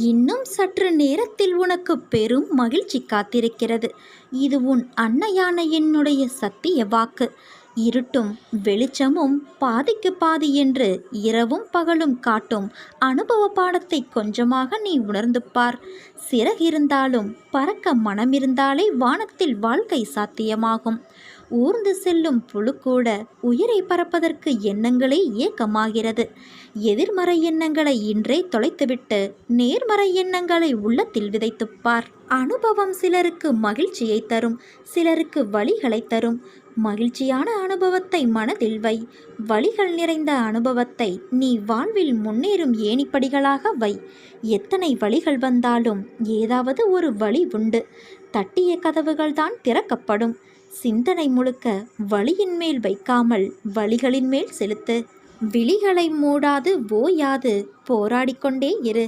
இன்னும் சற்று நேரத்தில் உனக்கு பெரும் மகிழ்ச்சி காத்திருக்கிறது. இது உன் அன்னையான என்னுடைய சத்திய வாக்கு. இருட்டும் வெளிச்சமும் பாதிக்கு பாதி என்று இரவும் பகலும் காட்டும் அனுபவ பாடத்தை கொஞ்சமாக நீ உணர்ந்து பார். சிறகிருந்தாலும் பறக்க மனமிருந்தாலே வானத்தில் வாழ்க்கை சாத்தியமாகும். ஊர்ந்து செல்லும் புழு கூட உயிரை பறப்பதற்கு எண்ணங்களே ஏக்கமாகிறது. எதிர்மறை எண்ணங்களை இன்றே தொலைத்துவிட்டு நேர்மறை எண்ணங்களை உள்ளத்தில் விதைத்துப்பார். அனுபவம் சிலருக்கு மகிழ்ச்சியை தரும், சிலருக்கு வலிகளை தரும். மகிழ்ச்சியான அனுபவத்தை மனதில் வை. வலிகள் நிறைந்த அனுபவத்தை நீ வாழ்வில் முன்னேறும் ஏணிப்படிகளாக வை. எத்தனை வழிகள் வந்தாலும் ஏதாவது ஒரு வழி உண்டு. தட்டிய கதவுகள்தான் திறக்கப்படும். சிந்தனை முழுக்க வலியின் மேல் வைக்காமல் வலிகளின் மேல் செலுத்து. விழிகளை மூடாது ஓயாது போராடிக்கொண்டே இரு.